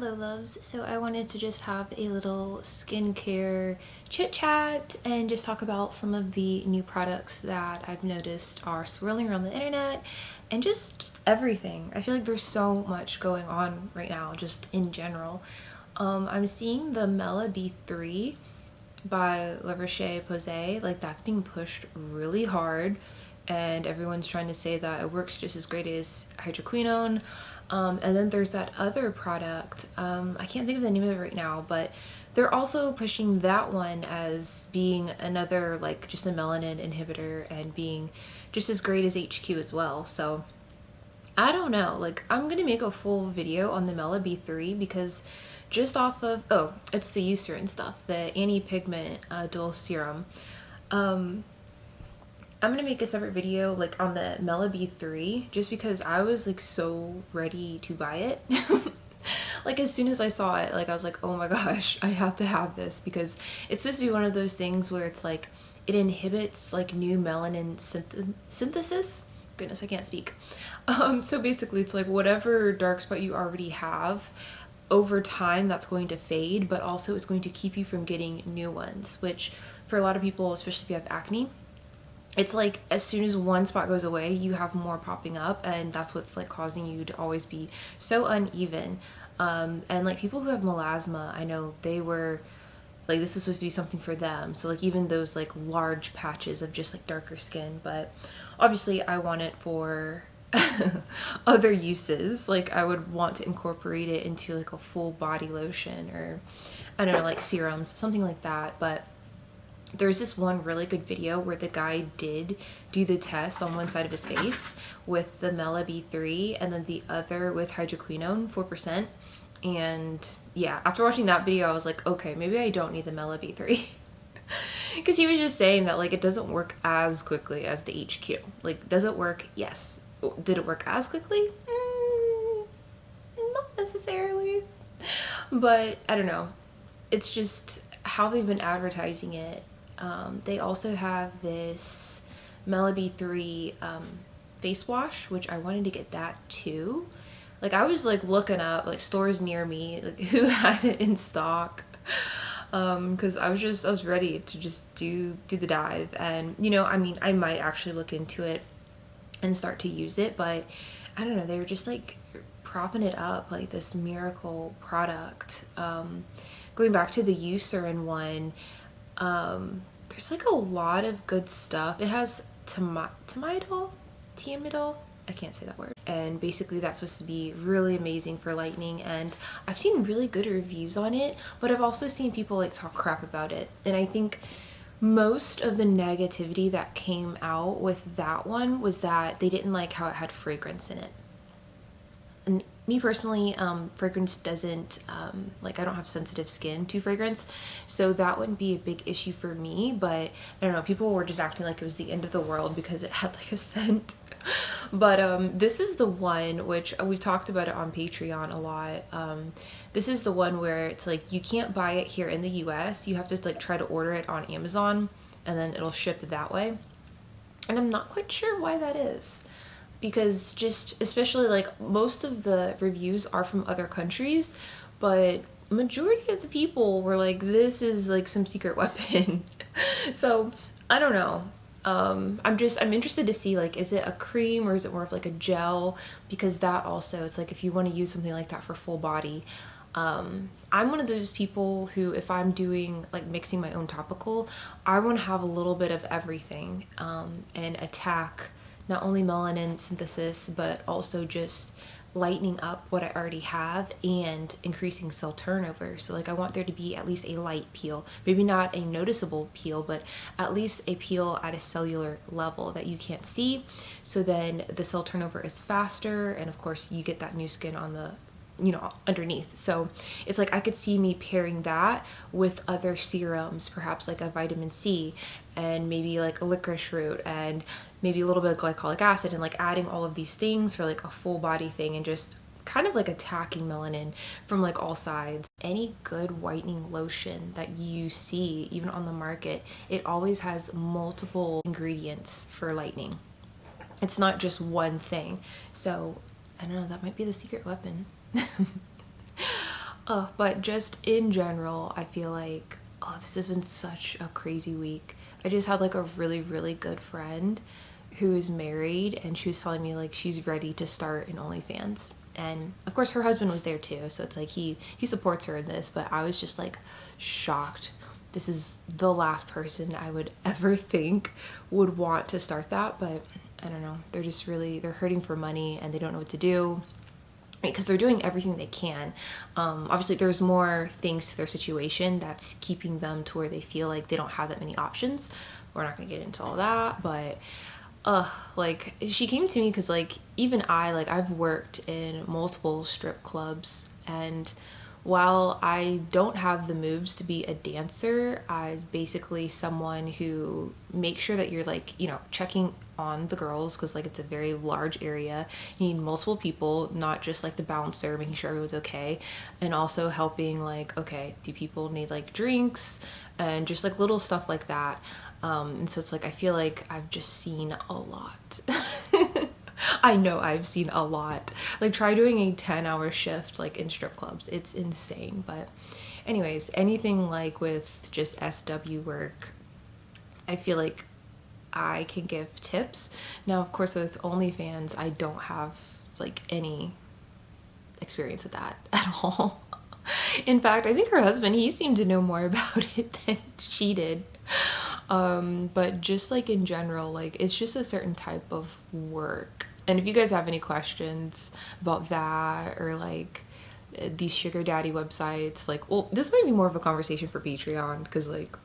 Hello loves, so I wanted to just have a little skincare chit chat and just talk about some of the new products that I've noticed are swirling around the internet and just everything. I feel like there's so much going on right now just in general. I'm seeing the Mela B3 by La Roche-Posay, like that's being pushed really hard and everyone's trying to say that it works just as great as hydroquinone. And then there's that other product, I can't think of the name of it right now, but they're also pushing that one as being another, like, just a melanin inhibitor and being just as great as HQ as well. So I don't know, like, I'm gonna make a full video on the Mela B3 because just off of, oh, it's the Eucerin stuff, the anti-pigment dual serum. I'm gonna make a separate video like on the Mela B3 just because I was like so ready to buy it. Like as soon as I saw it, like I was like, oh my gosh, I have to have this because it's supposed to be one of those things where it's like it inhibits like new melanin synthesis. Goodness, I can't speak. So basically it's like whatever dark spot you already have, over time that's going to fade, but also it's going to keep you from getting new ones, which for a lot of people, especially if you have acne, it's like as soon as one spot goes away, you have more popping up, and that's what's like causing you to always be so uneven. And like people who have melasma, I know they were like, this was supposed to be something for them. So like even those like large patches of just like darker skin, but obviously I want it for other uses. Like I would want to incorporate it into like a full body lotion or I don't know, like serums, something like that. But there's this one really good video where the guy did do the test on one side of his face with the Mela B3 and then the other with hydroquinone 4%. And yeah, after watching that video, I was like, okay, maybe I don't need the Mela B3. Because he was just saying that like it doesn't work as quickly as the HQ. Like, does it work? Yes. Did it work as quickly? Not necessarily. But I don't know. It's just how they've been advertising it. They also have this Mela B3 face wash, which I wanted to get that too. Like I was like looking up like stores near me, like who had it in stock. Because I was ready to just do the dive, and you know, I mean, I might actually look into it and start to use it, but I don't know, they were just like propping it up like this miracle product. Going back to the Eucerin one, there's like a lot of good stuff. It has Thiamidol, I can't say that word. And basically that's supposed to be really amazing for lightening, and I've seen really good reviews on it, but I've also seen people like talk crap about it. And I think most of the negativity that came out with that one was that they didn't like how it had fragrance in it. And me personally, fragrance doesn't, like I don't have sensitive skin to fragrance, so that wouldn't be a big issue for me, but I don't know, people were just acting like it was the end of the world because it had like a scent. But this is the one which we've talked about it on Patreon a lot. This is the one where it's like you can't buy it here in the US, you have to like try to order it on Amazon and then it'll ship that way. And I'm not quite sure why that is. Because just especially like most of the reviews are from other countries, but majority of the people were like, this is like some secret weapon. So I don't know. I'm interested to see like, is it a cream or is it more of like a gel? Because that also, it's like if you want to use something like that for full body, I'm one of those people who, if I'm doing like mixing my own topical, I want to have a little bit of everything, and attack not only melanin synthesis, but also just lightening up what I already have and increasing cell turnover. So like I want there to be at least a light peel, maybe not a noticeable peel, but at least a peel at a cellular level that you can't see. So then the cell turnover is faster, and of course you get that new skin on the, you know, underneath. So it's like I could see me pairing that with other serums, perhaps like a vitamin C and maybe like a licorice root and maybe a little bit of glycolic acid, and like adding all of these things for like a full body thing and just kind of like attacking melanin from like all sides. Any good whitening lotion that you see even on the market, it always has multiple ingredients for lightening. It's not just one thing. So I don't know, that might be the secret weapon. But just in general, I feel like, this has been such a crazy week. I just had like a really, really good friend who is married, and she was telling me like she's ready to start an OnlyFans. And of course her husband was there too, so it's like he supports her in this, but I was just like shocked. This is the last person I would ever think would want to start that, but I don't know. They're hurting for money and they don't know what to do, because they're doing everything they can. Obviously, there's more things to their situation that's keeping them to where they feel like they don't have that many options. We're not gonna get into all that, but like she came to me because like even I've worked in multiple strip clubs, and while I don't have the moves to be a dancer, I'm basically someone who makes sure that you're like, checking on the girls, because like it's a very large area. You need multiple people, not just like the bouncer, making sure everyone's okay, and also helping like, okay, do people need like drinks and just like little stuff like that. And so it's like I feel like I've just seen a lot. I know I've seen a lot. Like try doing a 10-hour shift like in strip clubs. It's insane. But anyways, anything like with just SW work, I feel like I can give tips. Now, of course, with OnlyFans, I don't have like any experience with that at all. In fact, I think her husband, he seemed to know more about it than she did. But just like in general, like it's just a certain type of work. And if you guys have any questions about that, or like these sugar daddy websites, like, well, this might be more of a conversation for Patreon, because like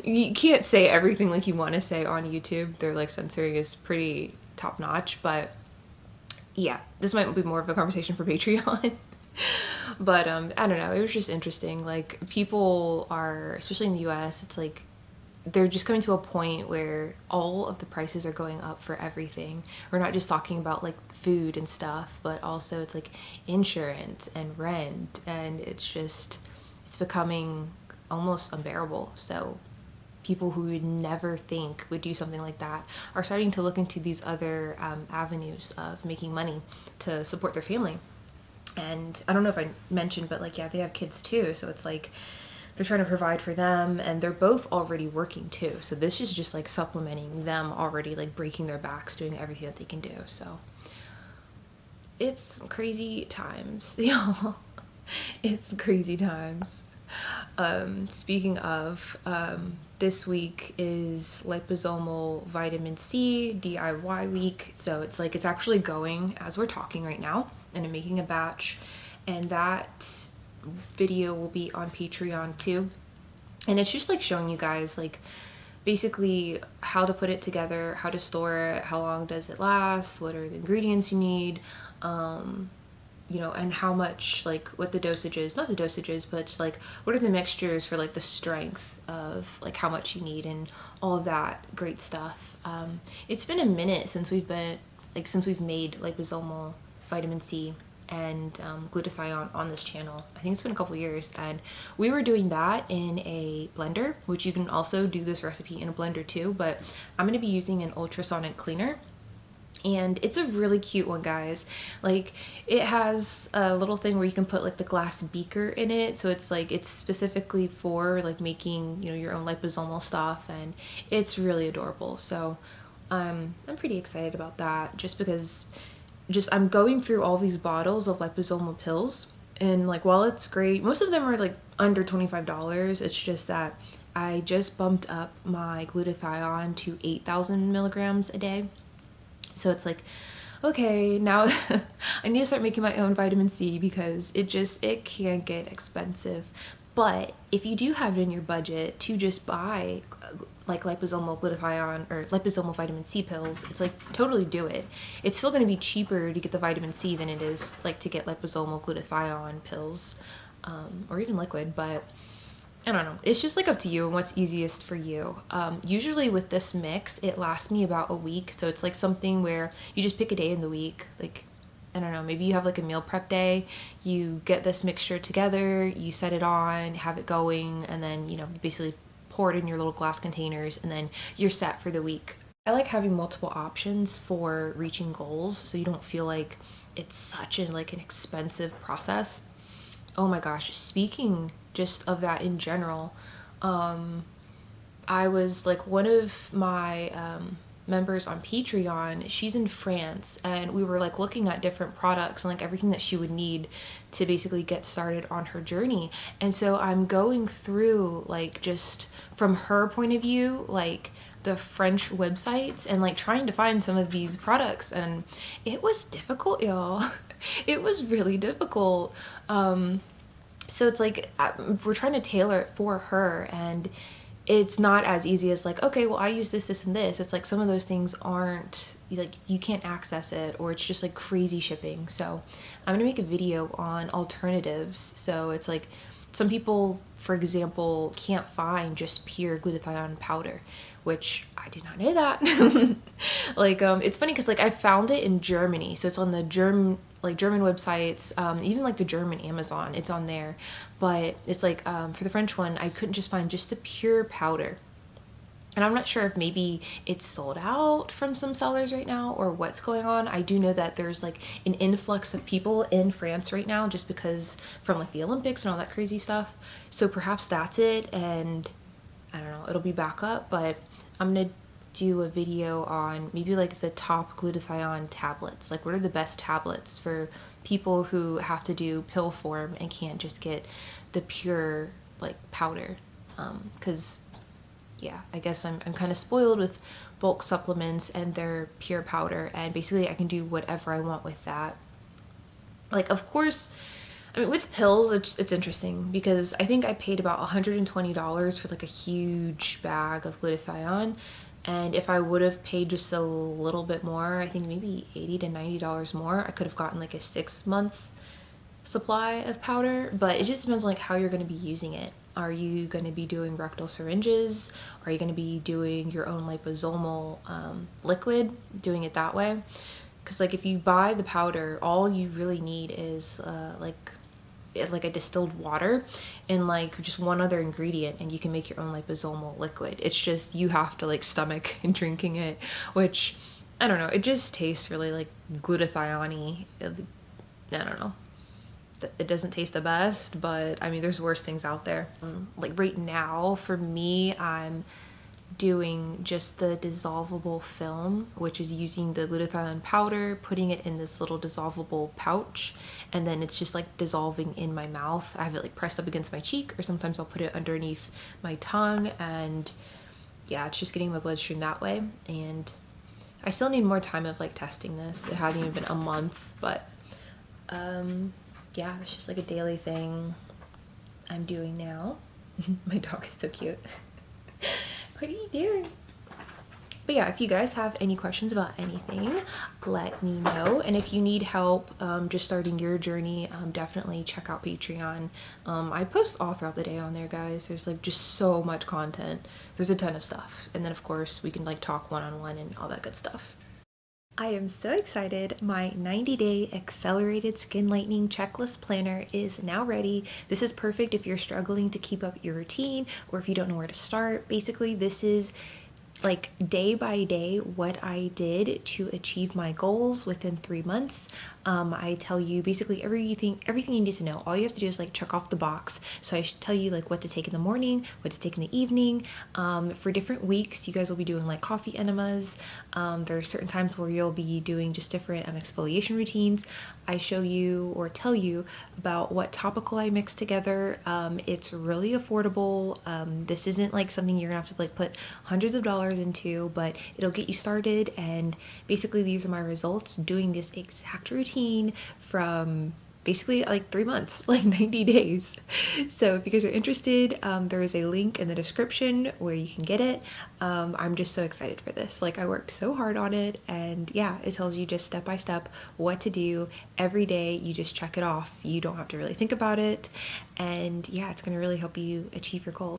you can't say everything like you want to say on YouTube. Their like censoring is pretty top notch, but yeah, this might be more of a conversation for Patreon. But I don't know, it was just interesting. Like people are, especially in the US, it's like they're just coming to a point where all of the prices are going up for everything. We're not just talking about like food and stuff, but also it's like insurance and rent, and it's becoming almost unbearable. So people who would never think would do something like that are starting to look into these other avenues of making money to support their family. And I don't know if I mentioned, but like, yeah, they have kids too. So it's like they're trying to provide for them, and they're both already working too. So this is just like supplementing them already like breaking their backs, doing everything that they can do. So it's crazy times, y'all. It's crazy times. Speaking of, this week is liposomal vitamin C DIY week. So it's like, it's actually going as we're talking right now, and I'm making a batch, and that video will be on Patreon too. And it's just like showing you guys like basically how to put it together, how to store it, how long does it last, what are the ingredients you need, and how much, like what the dosages, not the dosages, but it's like what are the mixtures for like the strength of like how much you need and all of that great stuff. It's been a minute since we've made liposomal vitamin C and glutathione on this channel. I think it's been a couple years, and we were doing that in a blender, which you can also do this recipe in a blender too, but I'm going to be using an ultrasonic cleaner. And it's a really cute one, guys. Like it has a little thing where you can put like the glass beaker in it, so it's like it's specifically for like making your own liposomal stuff, and it's really adorable. So I'm pretty excited about that, just because I'm going through all these bottles of liposomal pills, and like while it's great, most of them are like under $25. It's just that I just bumped up my glutathione to 8,000 milligrams a day. So it's like, okay, now I need to start making my own vitamin C, because it can get expensive. But if you do have it in your budget to just buy like liposomal glutathione or liposomal vitamin C pills, it's like totally do it. It's still going to be cheaper to get the vitamin C than it is like to get liposomal glutathione pills, or even liquid, but I don't know. It's just like up to you and what's easiest for you. Usually with this mix, it lasts me about a week. So it's like something where you just pick a day in the week. Like, I don't know, maybe you have like a meal prep day. You get this mixture together, you set it on, have it going, and then, basically pour it in your little glass containers, and then you're set for the week. I like having multiple options for reaching goals, so you don't feel like it's such an like an expensive process. Oh my gosh, speaking just of that in general, I was like one of my members on Patreon, she's in France, and we were like looking at different products and like everything that she would need to basically get started on her journey. And so I'm going through like just from her point of view, like the French websites and like trying to find some of these products, and it was difficult, y'all. It was really difficult. So it's like we're trying to tailor it for her, and it's not as easy as like, okay, well, I use this and this. It's like some of those things aren't like, you can't access it, or it's just like crazy shipping. So I'm gonna make a video on alternatives. So it's like some people, for example, can't find just pure glutathione powder, which I did not know that. Like it's funny because like I found it in Germany, so it's on the German websites, even like the German Amazon, it's on there. But it's like for the French one, I couldn't just find just the pure powder. And I'm not sure if maybe it's sold out from some sellers right now or what's going on. I do know that there's like an influx of people in France right now just because from like the Olympics and all that crazy stuff. So perhaps that's it, and I don't know, it'll be back up. But I'm gonna do a video on maybe like the top glutathione tablets. Like what are the best tablets for people who have to do pill form and can't just get the pure like powder. Because yeah, I guess I'm kind of spoiled with bulk supplements and their pure powder, and basically I can do whatever I want with that. Like, of course, I mean, with pills, it's interesting because I think I paid about $120 for like a huge bag of glutathione. And if I would have paid just a little bit more, I think maybe $80 to $90 more, I could have gotten like a 6-month supply of powder. But it just depends on like how you're going to be using it. Are you going to be doing rectal syringes? Are you going to be doing your own liposomal liquid, doing it that way? Because like if you buy the powder, all you really need is like a distilled water and like just one other ingredient, and you can make your own liposomal liquid. It's just you have to like stomach and drinking it, which I don't know, it just tastes really like glutathione. I don't know, it doesn't taste the best, but I mean there's worse things out there. Like right now for me, I'm doing just the dissolvable film, which is using the glutathione powder, putting it in this little dissolvable pouch, and then it's just like dissolving in my mouth. I have it like pressed up against my cheek, or sometimes I'll put it underneath my tongue, and yeah, it's just getting my bloodstream that way. And I still need more time of like testing this. It hasn't even been a month, but yeah, it's just like a daily thing I'm doing now. My dog is so cute. What are you doing? But yeah, if you guys have any questions about anything, let me know. And if you need help just starting your journey, definitely check out Patreon. I post all throughout the day on there, guys. There's like just so much content. There's a ton of stuff. And then of course we can like talk one-on-one and all that good stuff. I am so excited. My 90-day accelerated skin lightening checklist planner is now ready. This is perfect if you're struggling to keep up your routine or if you don't know where to start. Basically, this is like day by day what I did to achieve my goals within 3 months. I tell you basically everything you need to know. All you have to do is like check off the box. So I should tell you like what to take in the morning, what to take in the evening. For different weeks, you guys will be doing like coffee enemas. There are certain times where you'll be doing just different exfoliation routines. I show you or tell you about what topical I mix together. It's really affordable. This isn't like something you're gonna have to like put hundreds of dollars into, but it'll get you started. And basically these are my results doing this exact routine from basically like 3 months, like 90 days. So if you guys are interested, there is a link in the description where you can get it. I'm just so excited for this. Like I worked so hard on it, and yeah, it tells you just step by step what to do every day. You just check it off. You don't have to really think about it. And yeah, it's going to really help you achieve your goals.